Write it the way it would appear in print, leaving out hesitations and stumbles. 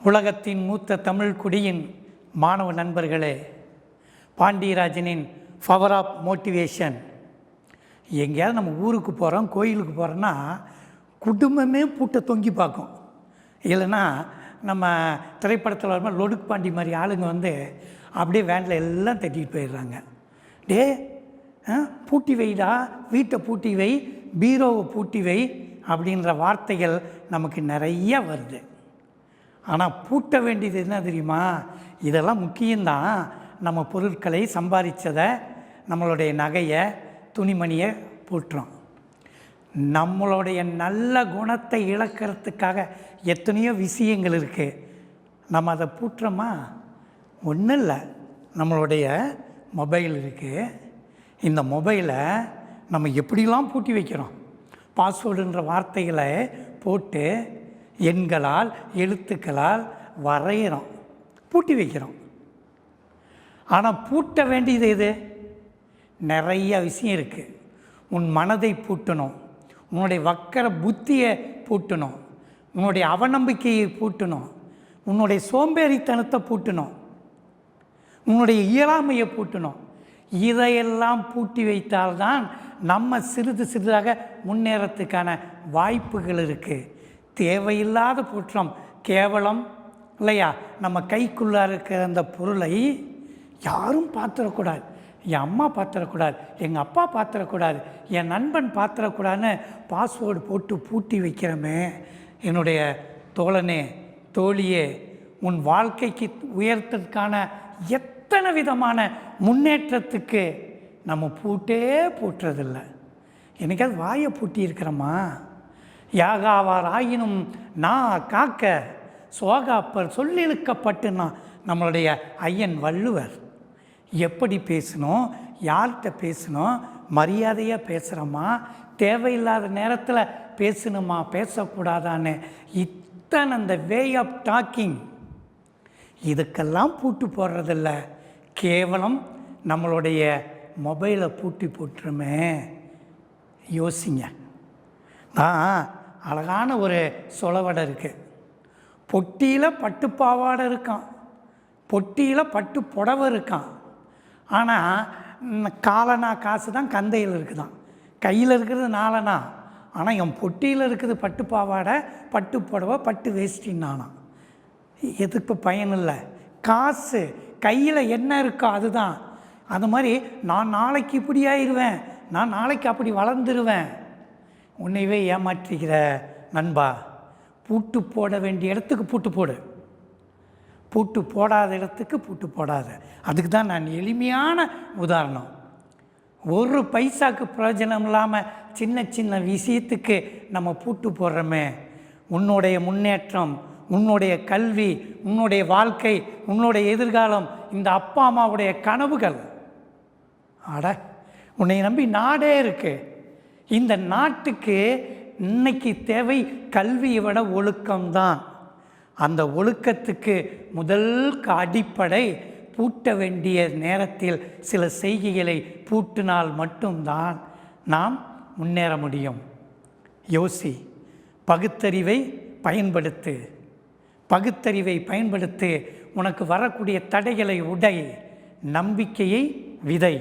உலகத்தின் மூத்த தமிழ் குடியின் மாணவ நண்பர்களே, பாண்டியராஜனின் பவர் ஆஃப் மோட்டிவேஷன். எங்கேயாவது நம்ம ஊருக்கு போகிறோம், கோயிலுக்கு போகிறோன்னா குடும்பமே பூட்டை தொங்கி பார்க்கும். இல்லைன்னா நம்ம திரைப்படத்தில் வரும்போது லொடுக்கு பாண்டி மாதிரி ஆளுங்க வந்து அப்படியே வேனில் எல்லாம் தட்டிட்டு போயிடுறாங்க. டே பூட்டி வைடா, வீட்டை பூட்டி வை, பீரோவை பூட்டி வை அப்படின்ற வார்த்தைகள் நமக்கு நிறைய வருது. ஆனால் பூட்ட வேண்டியது என்ன தெரியுமா? இதெல்லாம் முக்கியம்தான். நம்ம பொருட்களை சம்பாதிச்சதை, நம்மளுடைய நகையை, துணிமணியை பூட்டுறோம். நம்மளுடைய நல்ல குணத்தை இழக்கிறதுக்காக எத்தனையோ விஷயங்கள் இருக்குது. நம்ம அதை பூட்டுறோமா? ஒன்றும் இல்லை. நம்மளுடைய மொபைல் இருக்குது. இந்த மொபைலை நம்ம எப்படிலாம் பூட்டி வைக்கிறோம். பாஸ்வேர்டுன்ற வார்த்தைகளை போட்டு எண்களால் எழுத்துக்களால் வரைகிறோம், பூட்டி வைக்கிறோம். ஆனால் பூட்ட வேண்டியது எது? நிறைய விஷயம் இருக்குது. உன் மனதை பூட்டணும், உன்னுடைய வக்கர புத்தியை பூட்டணும், உன்னுடைய அவநம்பிக்கையை பூட்டணும், உன்னுடைய சோம்பேறித்தனத்தை பூட்டணும், உன்னுடைய இயலாமையை பூட்டணும். இதையெல்லாம் பூட்டி வைத்தால்தான் நம்ம சிறிது சிறிதாக முன்னேறத்துக்கான வாய்ப்புகள் இருக்குது. தேவையில்லாத பூற்றம், கேவலம் இல்லையா? நம்ம கைக்குள்ளே இருக்கிற அந்த பொருளை யாரும் பார்த்துடக்கூடாது, என் அம்மா பார்த்துடக்கூடாது, எங்கள் அப்பா பார்த்துடக்கூடாது, என் நண்பன் பார்த்துடக்கூடாதுன்னு பாஸ்வேர்டு போட்டு பூட்டி வைக்கிறோமே. என்னுடைய தோழனே, தோழியே, உன் வாழ்க்கைக்கு உயர்த்ததுக்கான எத்தனை விதமான முன்னேற்றத்துக்கு நம்ம பூட்டுறதில்லை. என்னைக்காவது வாயை பூட்டி இருக்கிறோமா? யாகாவார் ஆயினும் நான் காக்க சோகாப்பர் சொல்லிழுக்கப்பட்டுனா நம்மளுடைய ஐயன் வள்ளுவர். எப்படி பேசணும், யார்கிட்ட பேசணும், மரியாதையாக பேசுகிறோமா, தேவையில்லாத நேரத்தில் பேசணுமா, பேசக்கூடாதான்னு இத்தனை அந்த வே ஆஃப் டாக்கிங், இதுக்கெல்லாம் பூட்டு போடுறதில்ல. கேவலம் நம்மளுடைய மொபைலை பூட்டி போட்டுருமே. யோசிங்க. அழகான ஒரு சொலவடை இருக்குது. பொட்டியில் பட்டு பாவாடை இருக்கான், பொட்டியில் பட்டு புடவை இருக்கான். ஆனால் காலனா காசு தான் கந்தையில் இருக்குதான், கையில் இருக்கிறது நாலனா. ஆனால் என் பொட்டியில் இருக்குது பட்டு பாவாடை, பட்டு புடவை, பட்டு வேஷ்டின்னானா. எதுக்கு பயனில்லை. காசு கையில் என்ன இருக்கோ அதுதான். அது மாதிரி நான் நாளைக்கு இப்படி ஆயிடுவேன், நான் நாளைக்கு அப்படி வளர்ந்துருவேன். உன்னைவே ஏமாற்றிக்கிற நண்பா, பூட்டு போட வேண்டிய இடத்துக்கு பூட்டு போடு, பூட்டு போடாத இடத்துக்கு பூட்டு போடாத. அதுக்கு தான் நான் எளிமையான உதாரணம். ஒரு பைசாக்கு பிரயோஜனம் இல்லாமல் சின்ன சின்ன விஷயத்துக்கு நம்ம பூட்டு போடுறோமே. உன்னுடைய முன்னேற்றம், உன்னுடைய கல்வி, உன்னுடைய வாழ்க்கை, உன்னுடைய எதிர்காலம், இந்த அப்பா அம்மாவுடைய கனவுகள், அட உன்னை நம்பி நாடே இருக்குது. இந்த நாட்டுக்கு இன்னைக்கு தேவை கல்வியை விட ஒழுக்கம்தான். அந்த ஒழுக்கத்துக்கு முதல் அடிப்படை பூட்ட வேண்டிய நேரத்தில் சில செய்கைகளை பூட்டினால் மட்டும்தான் நாம் முன்னேற முடியும். யோசி, பகுத்தறிவை பயன்படுத்து, பகுத்தறிவை பயன்படுத்து. உனக்கு வரக்கூடிய தடைகளை உடை, நம்பிக்கையை விதை.